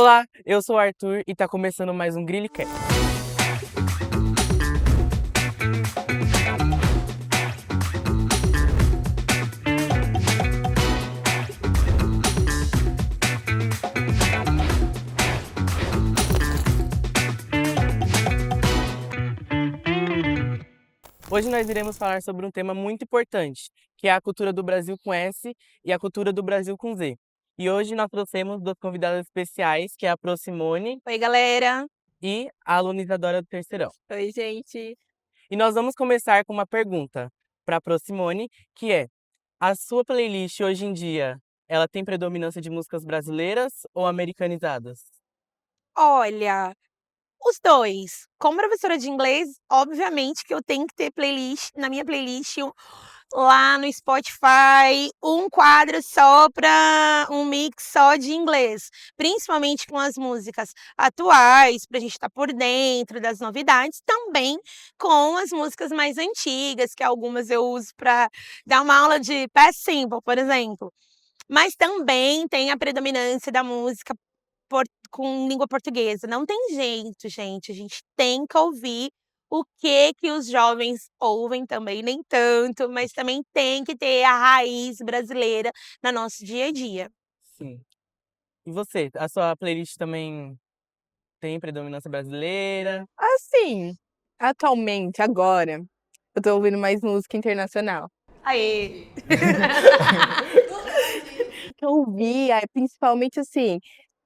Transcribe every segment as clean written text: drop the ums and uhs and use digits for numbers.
Olá, eu sou o Arthur e tá começando mais um Grilicast. Hoje nós iremos falar sobre um tema muito importante, que é a cultura do Brasil com S e a cultura do Brasil com Z. E hoje nós trouxemos duas convidadas especiais, que é a Pro Simone Oi, galera! e a aluna Isadora do Terceirão. Oi, gente! E nós vamos começar com uma pergunta para a Pro Simone, que é: a sua playlist hoje em dia, ela tem predominância de músicas brasileiras ou americanizadas? Olha, os dois. Como professora de inglês, obviamente que eu tenho que ter na minha playlist, lá no Spotify, um quadro só para um mix só de inglês, principalmente com as músicas atuais, para a gente estar por dentro das novidades, também com as músicas mais antigas, que algumas eu uso para dar uma aula de Past Simple, por exemplo. Mas também tem a predominância da música com língua portuguesa. Não tem jeito, gente. A gente tem que ouvir o que os jovens ouvem também, nem tanto, mas também tem que ter a raiz brasileira no nosso dia a dia. Sim. E você, a sua playlist também tem predominância brasileira? Assim, atualmente, agora, eu tô ouvindo mais música internacional. Aê! O que eu ouvi, principalmente assim,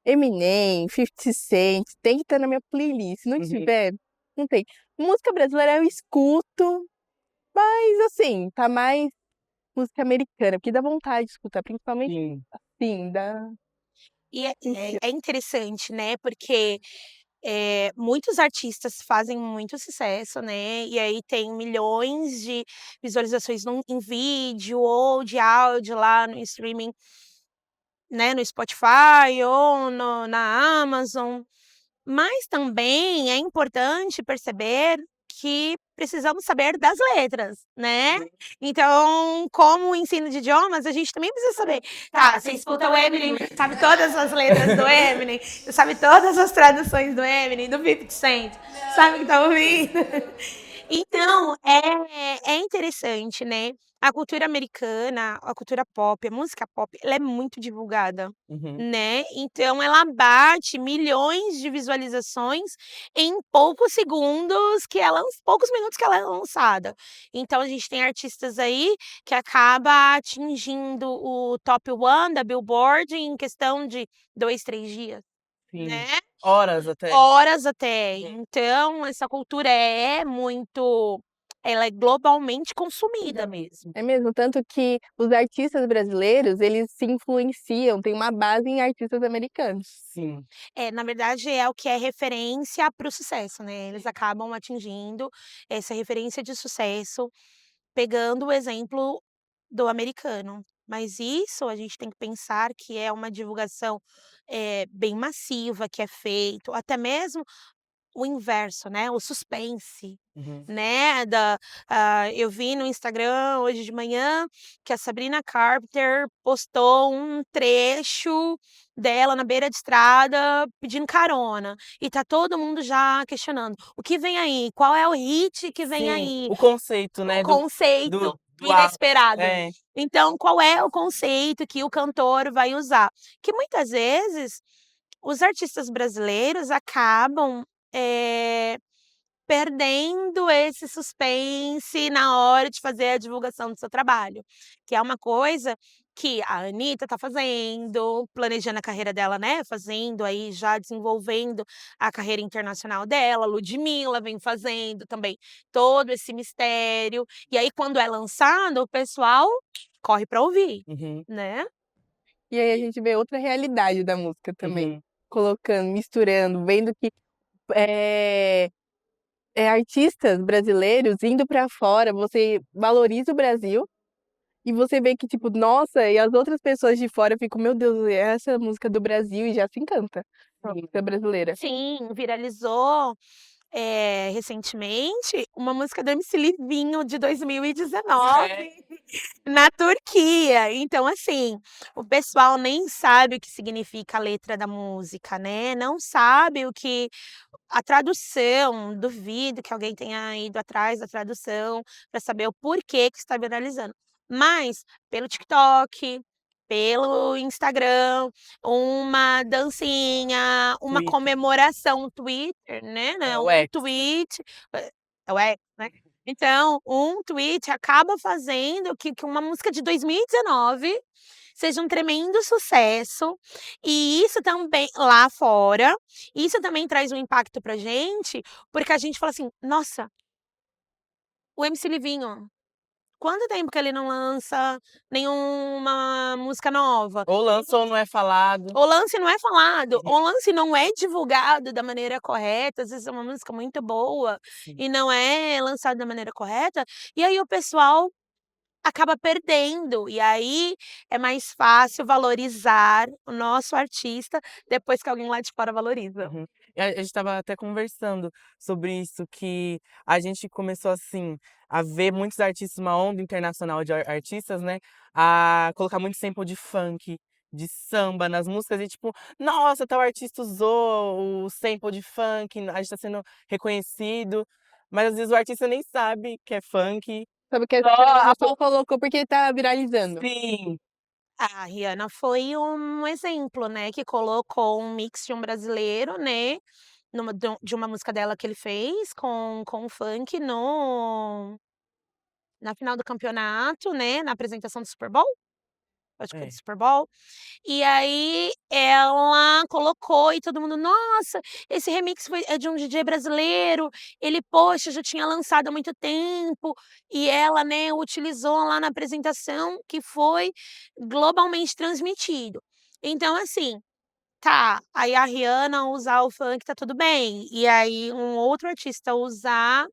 Eminem, 50 Cent, tem que estar na minha playlist. Se não tiver, não tem. Música brasileira eu escuto, mas assim, tá mais música americana, porque dá vontade de escutar, principalmente Sim. assim, da... E é interessante, né? Porque muitos artistas fazem muito sucesso, né? E aí tem milhões de visualizações em vídeo ou de áudio lá no streaming, né? No Spotify ou na Amazon. Mas também é importante perceber que precisamos saber das letras, né? Então, como o ensino de idiomas, a gente também precisa saber. Tá, você escuta o Eminem, sabe todas as letras do Eminem, sabe todas as traduções do Eminem, do 50 Cent, sabe o que tá ouvindo? Então, é interessante, né? A cultura americana, a cultura pop, a música pop, ela é muito divulgada, Uhum. né? Então ela bate milhões de visualizações em poucos segundos poucos minutos que ela é lançada. Então a gente tem artistas aí que acaba atingindo o top 1 da Billboard em questão de 2, 3 dias, Sim. né? Horas até. Horas até. Então essa cultura ela é globalmente consumida mesmo. É mesmo, tanto que os artistas brasileiros, eles se influenciam, tem uma base em artistas americanos. Sim. Na verdade, é o que é referência para o sucesso, né? Eles acabam atingindo essa referência de sucesso, pegando o exemplo do americano. Mas isso a gente tem que pensar que é uma divulgação bem massiva que é feito, até mesmo o inverso, né, o suspense, Uhum. né, eu vi no Instagram hoje de manhã que a Sabrina Carpenter postou um trecho dela na beira de estrada pedindo carona, e tá todo mundo já questionando: "O que vem aí? Qual é o hit que vem Sim, aí?". o conceito, O né, conceito do inesperado. é. Então, qual é o conceito que o cantor vai usar? Que muitas vezes os artistas brasileiros acabam, eh, perdendo esse suspense na hora de fazer a divulgação do seu trabalho, que é uma coisa que a Anitta tá fazendo, planejando a carreira dela, né, fazendo aí, já desenvolvendo a carreira internacional dela, Ludmilla vem fazendo também todo esse mistério, e aí quando é lançado, o pessoal corre pra ouvir, Uhum. né. E aí a gente vê outra realidade da música também, Uhum. colocando, misturando, vendo que eh artistas brasileiros indo pra fora, você valoriza o Brasil, e você vê que tipo, nossa, e as outras pessoas de fora ficam: "Meu Deus, essa é a música do Brasil", e já se encanta com a música brasileira. Sim, viralizou. recentemente, uma música do MC Livinho de 2019 na Turquia. Então, assim, o pessoal nem sabe o que significa a letra da música, né, não sabe o que a tradução, duvido que alguém tenha ido atrás da tradução para saber o porquê que está viralizando. Mas pelo TikTok, pelo Instagram, uma dancinha, uma Twitter, comemoração, Twitter, né, o um X. tweet, é o X, né. Então, um tweet acaba fazendo que uma música de 2019 seja um tremendo sucesso, e isso também lá fora, isso também traz um impacto pra gente, porque a gente fala assim: "Nossa, o MC Livinho, quanto tempo que ele não lança nenhuma música nova?". Ou lança ou não é falado. O lance não é falado, o lance não é divulgado da maneira correta, às vezes é uma música muito boa, Sim. e não é lançado da maneira correta, e aí o pessoal acaba perdendo, e aí é mais fácil valorizar o nosso artista depois que alguém lá de fora valoriza. Uhum. E a gente estava até conversando sobre isso, que a gente começou, assim, a ver muitos artistas, uma onda internacional de artistas, né, a colocar muito sample de funk, de samba nas músicas e tipo: "Nossa, tal artista usou o sample de funk, a gente tá sendo reconhecido", mas às vezes o artista nem sabe que é funk, Sabe o que é, só a só colocou porque tá viralizando. sim. A Rihanna foi um exemplo, né, que colocou um mix de um brasileiro, né, de uma música dela que ele fez com o funk no na final do campeonato, né, na apresentação do Super Bowl? Acho que foi do É. Super Bowl. E aí ela colocou e todo mundo: "Nossa, esse remix é de um DJ brasileiro, ele, poxa, já tinha lançado há muito tempo", e ela, né, utilizou lá na apresentação que foi globalmente transmitido. Então assim, tá, aí a Rihanna usar o funk tá tudo bem, e aí um outro artista usar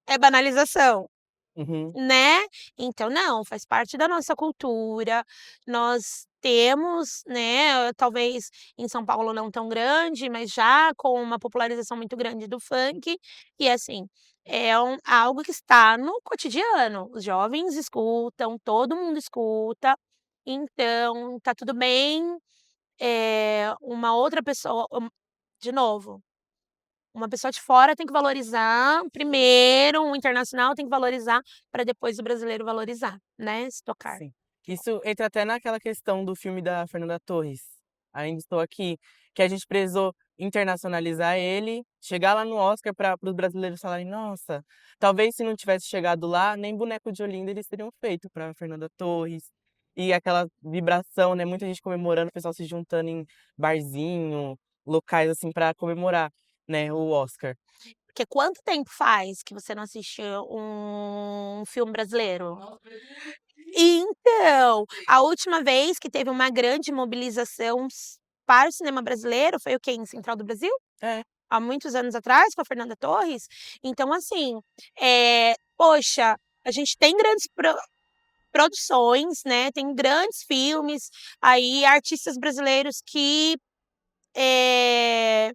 é banalização. Uhum. Né. Então não, faz parte da nossa cultura, nós temos, né, talvez em São Paulo não tão grande, mas já com uma popularização muito grande do funk, e assim, é algo que está no cotidiano, os jovens escutam, todo mundo escuta, então tá tudo bem, uma outra pessoa de novo, uma pessoa de fora tem que valorizar primeiro, um internacional tem que valorizar, para depois o brasileiro valorizar, né, se tocar. Sim. Isso entra até naquela questão do filme da Fernanda Torres, Ainda Estou Aqui, que a gente precisou internacionalizar ele, chegar lá no Oscar para os brasileiros falarem: "Nossa, talvez se não tivesse chegado lá, nem Boneco de Olinda eles teriam feito para Fernanda Torres". E aquela vibração, né, muita gente comemorando, o pessoal se juntando em barzinho, locais assim para comemorar, né, o Oscar. Porque quanto tempo faz que você não assiste um filme brasileiro? Então, a última vez que teve uma grande mobilização para o cinema brasileiro foi o quê? Em Central do Brasil? É. Há muitos anos atrás, com a Fernanda Torres. Então assim, poxa, a gente tem grandes produções, né, tem grandes filmes, aí artistas brasileiros eh,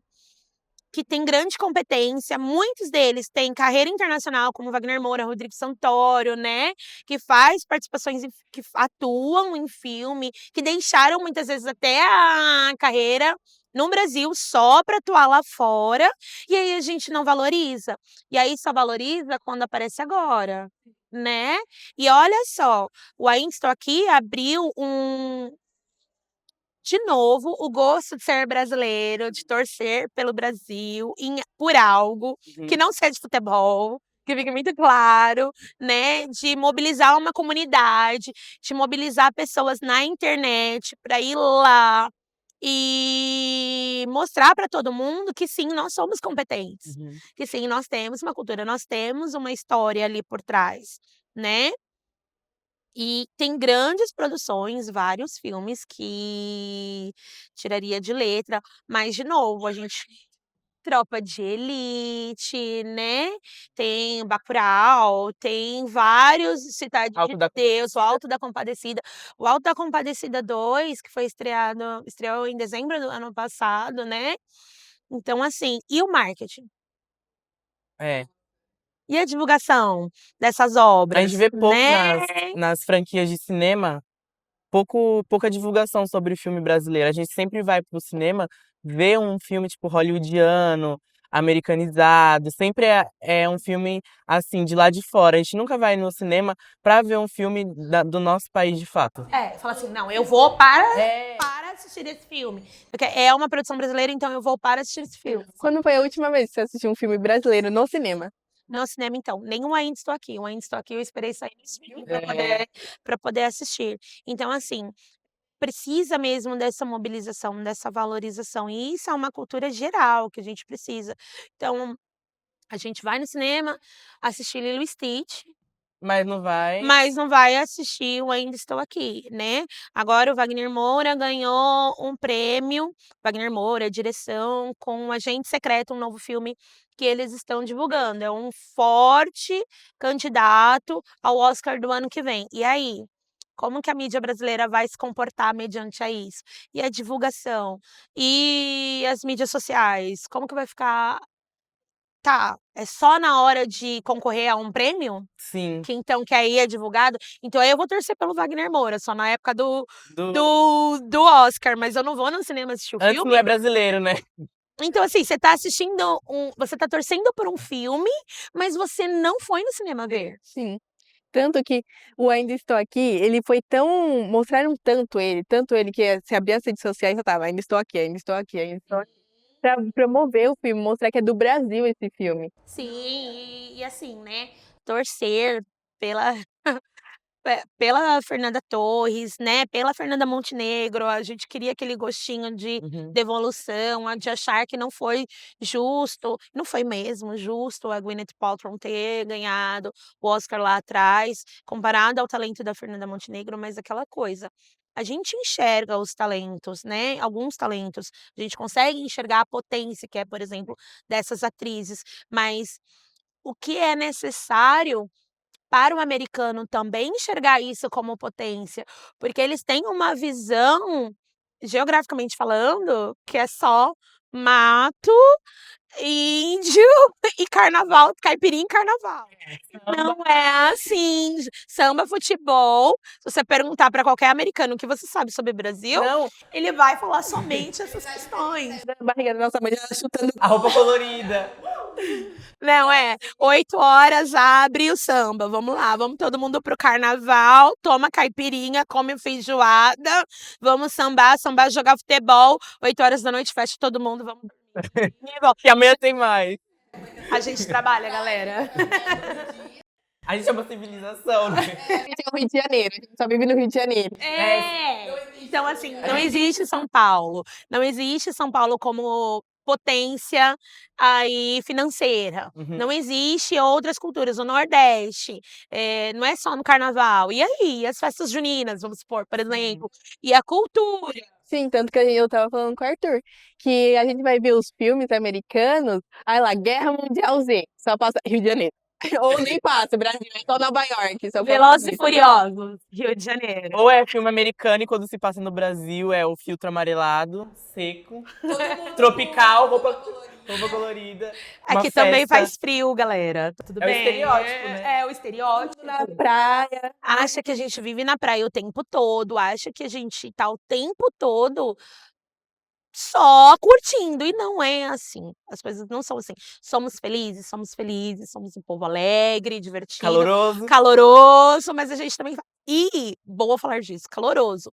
que têm grande competência, muitos deles têm carreira internacional, como Wagner Moura, Rodrigo Santoro, né, que faz participações que atuam em filme, que deixaram muitas vezes até a carreira no Brasil só para atuar lá fora, e aí a gente não valoriza. E aí só valoriza quando aparece agora, né. E olha só, o Ainda Estou Aqui abriu de novo, o gosto de ser brasileiro, de torcer pelo Brasil por algo que Uhum. não seja futebol, que fique muito claro, né, de mobilizar uma comunidade, de mobilizar pessoas na internet para ir lá e mostrar para todo mundo que sim, nós somos competentes, Uhum. que sim, nós temos uma cultura, nós temos uma história ali por trás, né. E tem grandes produções, vários filmes que tiraria de letra, mas de novo, a gente Tropa de Elite, né, tem Bacurau, tem vários Cidade de Alto da Deus, o Alto da Compadecida. O Alto da Compadecida 2 que foi estreou em dezembro do ano passado, né. Então assim, e o marketing? É. E a divulgação dessas A obras, gente vê pouco né? nas franquias de cinema, pouca divulgação sobre o filme brasileiro. A gente sempre vai pro cinema ver um filme, tipo, hollywoodiano, americanizado, sempre é um filme, assim, de lá de fora. A gente nunca vai no cinema pra ver um filme do nosso país de fato. Fala assim, não, eu vou para É. assistir esse filme. Porque é uma produção brasileira, então eu vou para assistir esse filme. Quando foi a última vez que você assistiu um filme brasileiro no cinema? No cinema, então, nenhum Ainda Estou Aqui. O Ainda Estou Aqui eu esperei sair do streaming É. pra poder assistir. Então, assim, precisa mesmo dessa mobilização, dessa valorização. E isso é uma cultura geral que a gente precisa. Então, a gente vai no cinema assistir Lilo e Stitch, Mas não vai. mas não vai assistir o Ainda Estou Aqui, né. Agora o Wagner Moura ganhou um prêmio, Wagner Moura, direção, com Agente Secreto, um novo filme que eles estão divulgando. É um forte candidato ao Oscar do ano que vem. E aí, como que a mídia brasileira vai se comportar mediante a isso? E a divulgação? E as mídias sociais? Como que vai ficar? Tá, é só na hora de concorrer a um prêmio? Sim. Que aí é divulgado? Então aí eu vou torcer pelo Wagner Moura, só na época do Oscar, mas eu não vou no cinema assistir o Antes filme. não é brasileiro, né? Então assim, você tá torcendo por um filme, mas você não foi no cinema ver. Sim. Tanto que o Ainda Estou Aqui, ele foi tão. Mostraram tanto ele que se abrir as redes sociais já tava, ainda estou aqui, ainda estou aqui, ainda estou aqui. Pra promover o filme, mostrar que é do Brasil esse filme. Sim, e assim, né, torcer pela pela Fernanda Torres, né, pela Fernanda Montenegro. A gente queria aquele gostinho de Uhum. devolução, de achar que não foi justo, não foi mesmo justo a Gwyneth Paltrow ter ganhado o Oscar lá atrás, comparado ao talento da Fernanda Montenegro, mas aquela coisa, a gente enxerga os talentos, né, alguns talentos, a gente consegue enxergar a potência que é, por exemplo, dessas atrizes, mas o que é necessário para o americano também enxergar isso como potência, porque eles têm uma visão, geograficamente falando, que é só mato, índio e carnaval, caipirinha e carnaval. Não é assim, samba, futebol. Se você perguntar para qualquer americano o que você sabe sobre o Brasil, Não, ele vai falar somente essas questões. A barriga da nossa mãe já chutando. a roupa colorida. Não, 8 horas abre o samba, vamos lá, vamos todo mundo pro carnaval, toma caipirinha, come feijoada, vamos sambar, jogar futebol, 8 horas da noite fecha todo mundo, vamos dormir. Que amanhã tem mais. A gente trabalha, galera. A gente é uma civilização, né? A gente é o Rio de Janeiro, a gente só vive no Rio de Janeiro. Então assim, não existe São Paulo, não existe São Paulo como potência aí financeira, Uhum. não existe outras culturas, o Nordeste, não é só no carnaval. E aí, as festas juninas, vamos supor, por exemplo, e a cultura? Sim, tanto que eu tava falando com o Arthur, que a gente vai ver os filmes americanos, aí lá, Guerra Mundial Z, só passa Rio de Janeiro. Ou nem passa, Brasil, é só Nova York. Só Velozes e Furiosos, Rio de Janeiro. Ou é filme americano e quando se passa no Brasil é o filtro amarelado, seco, tropical, roupa colorida. uma Aqui também festa. faz frio, galera. Tudo É o bem? estereótipo, né? É o estereótipo. na praia. Acha que a gente vive na praia o tempo todo, acha que a gente tá o tempo todo só curtindo, e não é assim. As coisas não são assim. Somos felizes, somos um povo alegre, divertido, Caloroso. caloroso, mas a gente também boa falar disso, caloroso.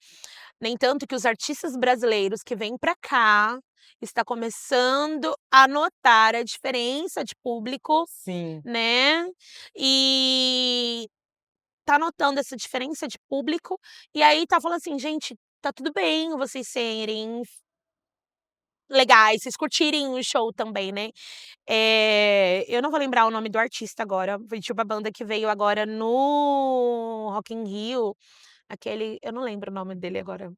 Nem tanto que os artistas brasileiros que vêm pra cá está começando a notar a diferença de público, Sim. né, e tá notando essa diferença de público, e aí tá falando assim: "Gente, tá tudo bem vocês serem legais, vocês curtirem o show também, né". Eu não vou lembrar o nome do artista agora, foi tipo a banda que veio agora no Rock in Rio, aquele eu não lembro o nome dele agora.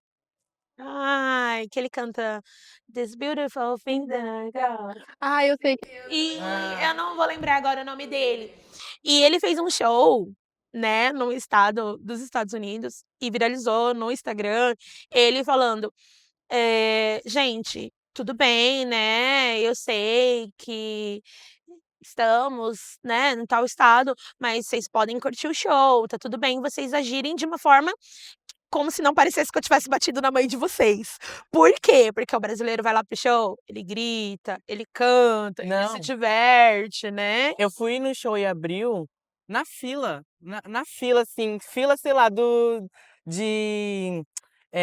Ai, que ele canta "This beautiful thing that I got". Ah, eu sei. E eu não vou lembrar agora o nome dele. E ele fez um show, né, no estado dos Estados Unidos e viralizou no Instagram, ele falando, "Gente, tudo bem, né, eu sei que estamos, né, em tal estado, mas vocês podem curtir o show, tá tudo bem vocês agirem de uma forma como se não parecesse que eu tivesse batido na mãe de vocês. Por quê? Porque o brasileiro vai lá pro show, ele grita, ele canta, ele se Não. diverte, né. Eu fui no show em abril, na fila, na fila, assim, fila, sei lá, de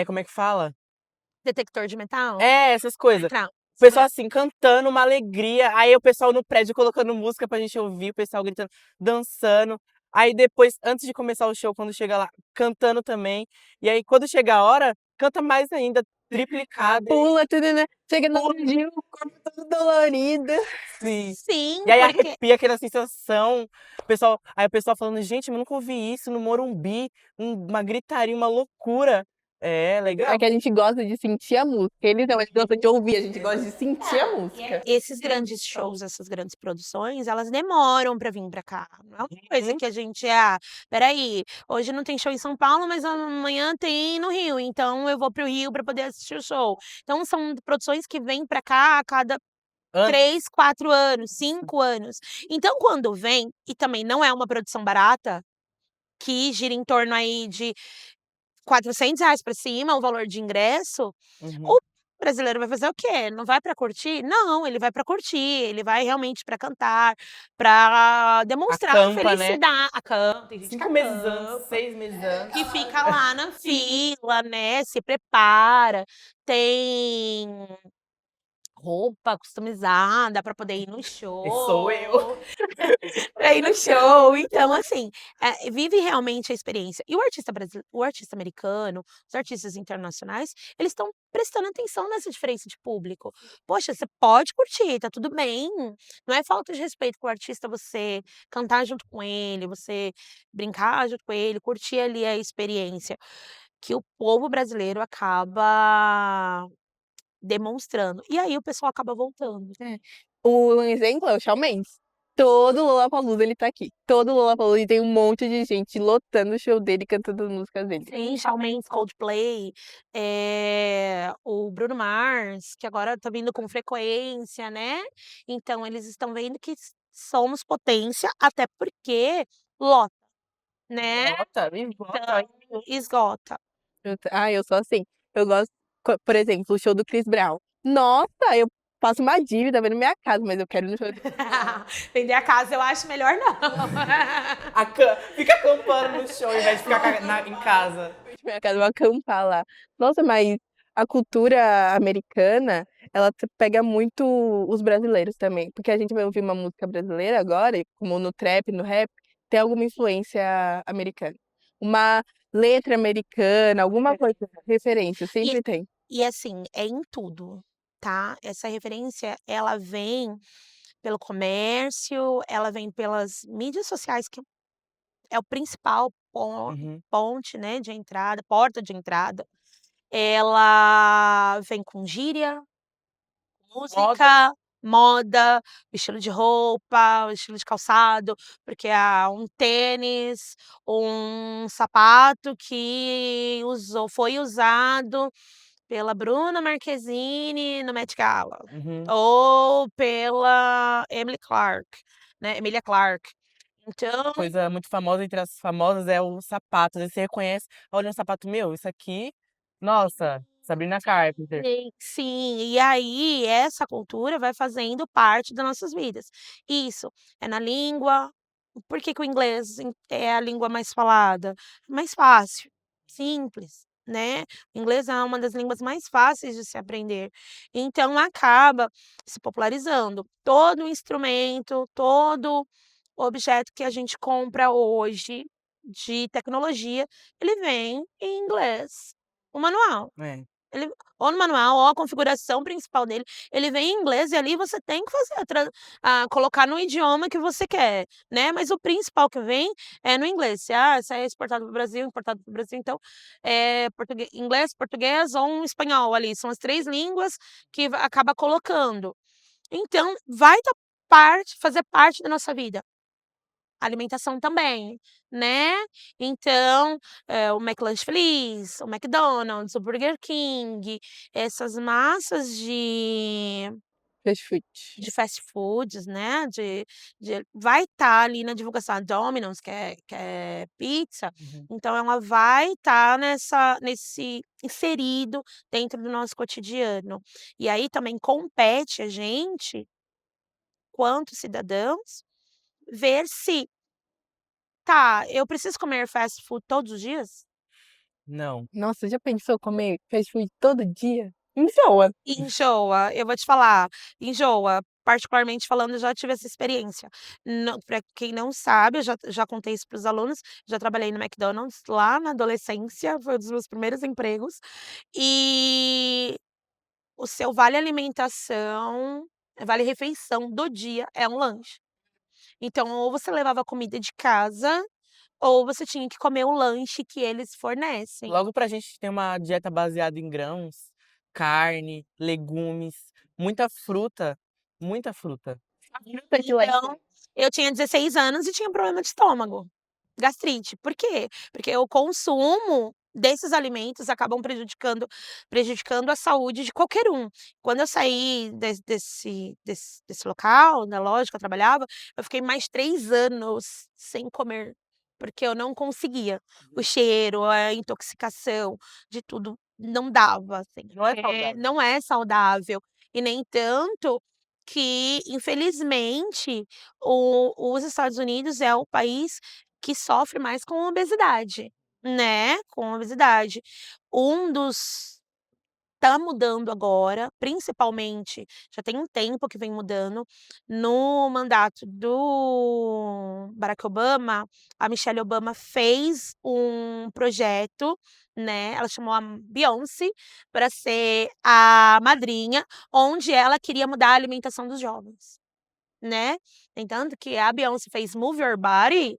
como é que fala? Detector de metal, É, essas coisas. entrar. O pessoal, assim, cantando, uma alegria, aí o pessoal no prédio colocando música pra gente ouvir, o pessoal gritando, dançando. Aí depois, antes de começar o show, quando chega lá, cantando também. E aí quando chega a hora, canta mais ainda, triplicado. Pula, tudo, né? Chega no dia, o corpo todo dolorido. Sim. Sim, E aí porque arrepia aquela sensação, aí o pessoal falando: "Gente, eu nunca ouvi isso no Morumbi", uma gritaria, uma loucura. É, legal. É que a gente gosta de sentir a música. Eles não, eles gostam de ouvir, a gente gosta de sentir a música. esses grandes shows, essas grandes produções, elas demoram pra vir pra cá. Não é uma coisa que a gente: "Ah, espera aí, hoje não tem show em São Paulo, mas amanhã tem no Rio, então eu vou para o Rio pra poder assistir o show". Então são produções que vêm pra cá a cada Hã? 3, 4 anos, 5 anos. Então quando vem, e também não é uma produção barata, que gira em torno aí de R$ 400 pra cima, o valor de ingresso, Uhum. o brasileiro vai fazer o quê? Não vai pra curtir? Não, ele vai pra curtir, ele vai realmente pra cantar, pra demonstrar Acampa, né. acampa, tem gente que 5 meses antes, acampa, 6 meses antes. que fica lá na fila, né, se prepara, tem roupa customizada pra poder ir no Esse sou eu. show. Pra ir no show, então assim, vive realmente a experiência. E o artista americano, os artistas internacionais, eles estão prestando atenção nessa diferença de público. Poxa, você pode curtir, tá tudo bem, não é falta de respeito com o artista você cantar junto com ele, você brincar junto com ele, curtir ali a experiência, que o povo brasileiro acaba demonstrando. E aí o pessoal acaba voltando. É. Um exemplo é o Shawn Mendes. Todo Lollapalooza ele tá aqui. Todo Lollapalooza e tem um monte de gente lotando o show dele, cantando as músicas dele. Sim, Shawn Mendes, Coldplay, o Bruno Mars, que agora tá vindo com frequência, né. Então eles estão vendo que somos potência, até porque lota, né, Bota, me bota. então esgota. Eu sou assim. Eu gosto, por exemplo, o show do Chris Brown. Nossa, eu faço uma dívida vendo minha casa, mas eu quero ir no show do Chris Brown. Vender a casa eu acho melhor não. Fica acampando no show ao invés de ficar em casa. Minha casa, eu vou acampar lá. Nossa, mas a cultura americana, ela pega muito os brasileiros também. Porque a gente vai ouvir uma música brasileira agora, e como no trap, no rap, tem alguma influência americana. Uma letra americana, alguma coisa, referência, sempre tem. E assim, é em tudo, tá. Essa referência, ela vem pelo comércio, ela vem pelas mídias sociais, que é o principal Uhum. ponte, né, de entrada, porta de entrada. Ela vem com gíria, Moda. música, moda, estilo de roupa, estilo de calçado, porque um tênis, um sapato que foi usado pela Bruna Marquezine no Met Gala, Uhum. ou pela Emilia Clarke. Então Coisa muito famosa entre as famosas é o sapato, às vezes você reconhece, olha um sapato meu, isso aqui, nossa, Sabrina Carpenter. sim, e aí essa cultura vai fazendo parte das nossas vidas. Isso é na língua. Por que que o inglês é a língua mais falada? Mais fácil, simples, né. O inglês é uma das línguas mais fáceis de se aprender, então acaba se popularizando. Todo instrumento, todo objeto que a gente compra hoje de tecnologia, ele vem em inglês, o manual. É. Ele ou no manual ou a configuração principal dele, ele vem em inglês e ali você tem que fazer colocar no idioma que você quer, né, mas o principal que vem é no inglês. Se é exportado para o Brasil, importado para o Brasil, então, inglês, português ou um espanhol ali, são as 3 línguas que acaba colocando. Então vai fazer parte da nossa vida. Alimentação também, né. Então, o McLanche Feliz, o McDonald's, o Burger King, essas massas de Fast food. de fast foods, né, vai estar ali na divulgação. A Domino's, que é pizza, Uhum. então ela vai estar nesse inserido dentro do nosso cotidiano. E aí também compete a gente, quanto cidadãos, ver se: "Tá, eu preciso comer fast food todos os dias?" Não. Nossa, já pensou comer fast food todo dia? Enjoa. Enjoa, eu vou te falar, enjoa. Particularmente falando, eu já tive essa experiência. Para quem não sabe, eu já contei isso para os alunos, já trabalhei no McDonald's lá na adolescência, foi um dos meus primeiros empregos, e o seu vale alimentação, vale refeição do dia é um lanche. Então, ou você levava comida de casa, ou você tinha que comer o lanche que eles fornecem. Logo pra gente ter uma dieta baseada em grãos, carne, legumes, muita fruta, muita fruta. Fruta de leite. Então, eu tinha 16 anos e tinha problema de estômago, gastrite. Por quê? Porque o consumo desses alimentos acabam prejudicando a saúde de qualquer um. Quando eu saí desse local, da loja que eu trabalhava, eu fiquei mais 3 anos sem comer, porque eu não conseguia. O cheiro, a intoxicação de tudo, não dava, assim. Não é saudável. Não é saudável. E nem tanto que, infelizmente, os Estados Unidos é o país que sofre mais com obesidade, né, com obesidade. Um dos Tá mudando agora, principalmente, já tem um tempo que vem mudando, no mandato do Barack Obama, a Michelle Obama fez um projeto, né, ela chamou a Beyoncé para ser a madrinha, onde ela queria mudar a alimentação dos jovens, né. Tem tanto que a Beyoncé fez Move Your Body,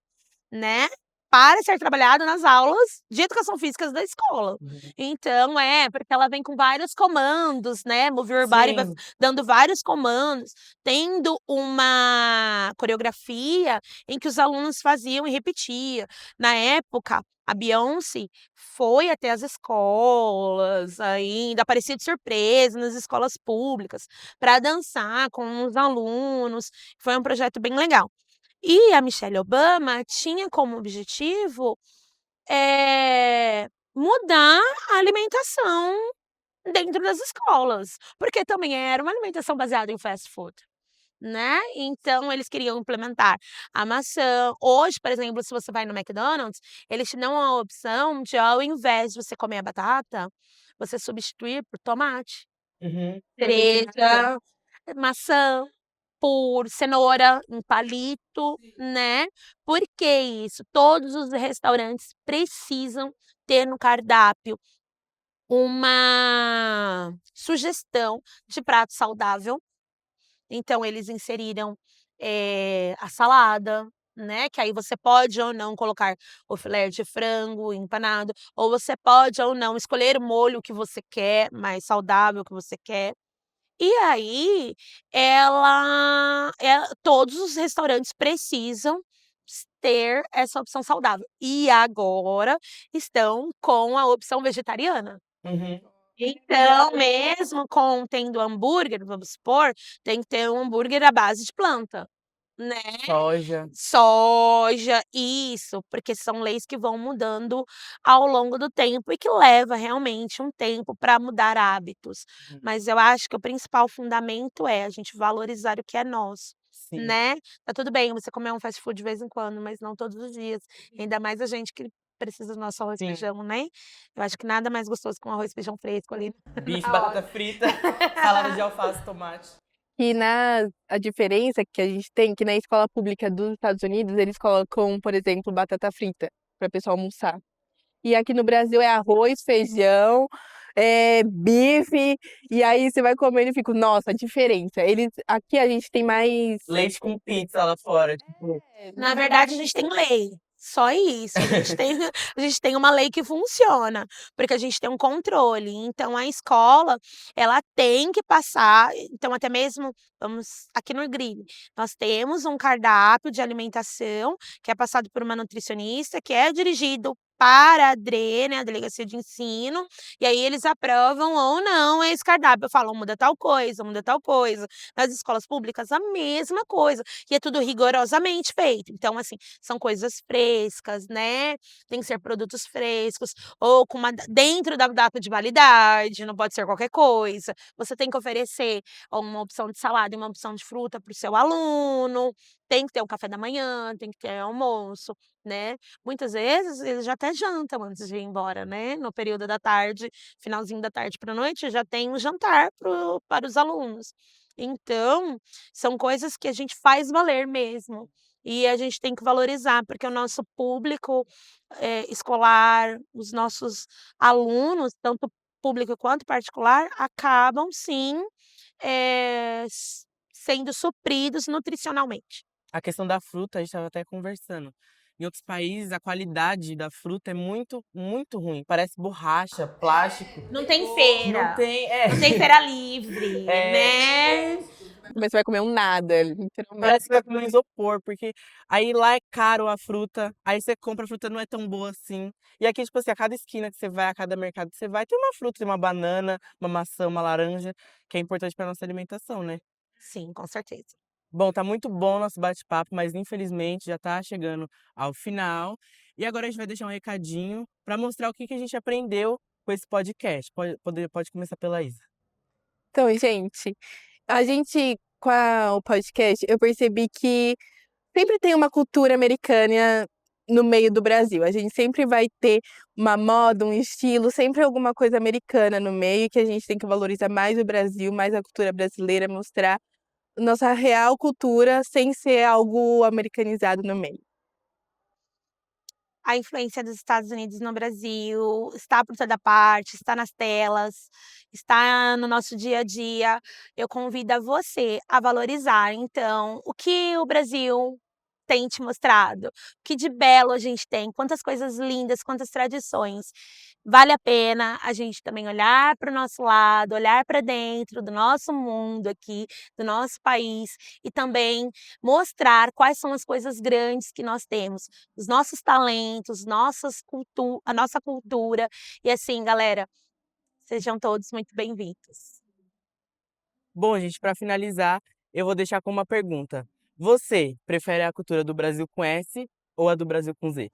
né, para ser trabalhado nas aulas de educação física da escola. Uhum. Então porque ela vem com vários comandos, né, Move Your Body vai Sim. dando vários comandos, tendo uma coreografia em que os alunos faziam e repetia. Na época, a Beyoncé foi até as escolas, ainda aparecia de surpresa nas escolas públicas, para dançar com os alunos, foi um projeto bem legal. E a Michelle Obama tinha como objetivo, mudar a alimentação dentro das escolas, porque também era uma alimentação baseada em fast food, né. Então eles queriam implementar a maçã. Hoje, por exemplo, se você vai no McDonald's, eles te dão a opção de, ao invés de você comer a batata, você substituir por tomate, Uhum. cereja, maçã, por cenoura em palito, né. Por que isso? Todos os restaurantes precisam ter no cardápio uma sugestão de prato saudável, então eles inseriram, a salada, né, que aí você pode ou não colocar o filé de frango empanado, ou você pode ou não escolher o molho que você quer, mais saudável que você quer. E aí, todos os restaurantes precisam ter essa opção saudável. E agora estão com a opção vegetariana. Uhum. Então, mesmo tendo hambúrguer, vamos supor, tem que ter um hambúrguer à base de planta, né. Soja. Soja, isso, porque são leis que vão mudando ao longo do tempo e que leva realmente um tempo para mudar hábitos. Uhum. Mas eu acho que o principal fundamento é a gente valorizar o que é nosso, Sim. né. Tá tudo bem você comer um fast food de vez em quando, mas não todos os dias, ainda mais a gente que precisa do nosso arroz e Sim. feijão, né. Eu acho que nada mais gostoso que um arroz e feijão fresco ali Bife, na batata hora. frita, salada de alface, tomate. E a diferença que a gente tem, que na escola pública dos Estados Unidos, eles colocam, por exemplo, batata frita para pessoal almoçar. E aqui no Brasil é arroz, feijão, bife, e aí você vai comendo e fica, nossa, a diferença. Aqui a gente tem mais. Leite com pizza lá fora, tipo. Na verdade, a gente tem lei, só isso. A gente tem uma lei que funciona, porque a gente tem um controle. Então a escola, ela tem que passar, então até mesmo vamos aqui no Grille, nós temos um cardápio de alimentação que é passado por uma nutricionista, que é dirigido para a DRE, né, a Delegacia de Ensino, e aí eles aprovam ou não esse cardápio. Falam: "Muda tal coisa, muda tal coisa". Nas escolas públicas, a mesma coisa, e é tudo rigorosamente feito. Então, assim, são coisas frescas, né, tem que ser produtos frescos, ou com uma dentro da data de validade, não pode ser qualquer coisa. Você tem que oferecer uma opção de salada e uma opção de fruta para o seu aluno, tem que ter um café da manhã, tem que ter almoço, né. Muitas vezes eles já até jantam antes de ir embora, né, no período da tarde, finalzinho da tarde para noite, já tem um jantar para os alunos. Então, são coisas que a gente faz valer mesmo, e a gente tem que valorizar, porque o nosso público, escolar, os nossos alunos, tanto público quanto particular, acabam sim, sendo supridos nutricionalmente. A questão da fruta, a gente estava até conversando. Em outros países, a qualidade da fruta é muito, muito ruim. Parece borracha, plástico. Não tem Não feira, tem, não tem feira livre, é, né. Mas você vai comer um nada, literalmente. parece que vai comer um isopor, porque aí lá é caro a fruta, aí você compra a fruta não é tão boa assim. E aqui, tipo assim, a cada esquina que você vai, a cada mercado que você vai, tem uma fruta, tem uma banana, uma maçã, uma laranja, que é importante para nossa alimentação, né? Sim, com certeza. Bom, tá muito bom o nosso bate-papo, mas infelizmente já tá chegando ao final. E agora a gente vai deixar um recadinho para mostrar o que que a gente aprendeu com esse podcast. Pode começar pela Isa. Então, gente, a gente com o podcast, eu percebi que sempre tem uma cultura americana no meio do Brasil. A gente sempre vai ter uma moda, um estilo, sempre alguma coisa americana no meio, que a gente tem que valorizar mais o Brasil, mais a cultura brasileira, mostrar nossa real cultura sem ser algo americanizado no meio. A influência dos Estados Unidos no Brasil está por toda parte, está nas telas, está no nosso dia a dia. Eu convido a você a valorizar, então, o que o Brasil tem te mostrado, o que de belo a gente tem, quantas coisas lindas, quantas tradições. Vale a pena a gente também olhar para o nosso lado, olhar para dentro do nosso mundo aqui, do nosso país, e também mostrar quais são as coisas grandes que nós temos, os nossos talentos, a nossa cultura. E assim, galera, sejam todos muito bem-vindos. Bom, gente, para finalizar, eu vou deixar com uma pergunta. Você prefere a cultura do Brasil com S ou a do Brasil com Z?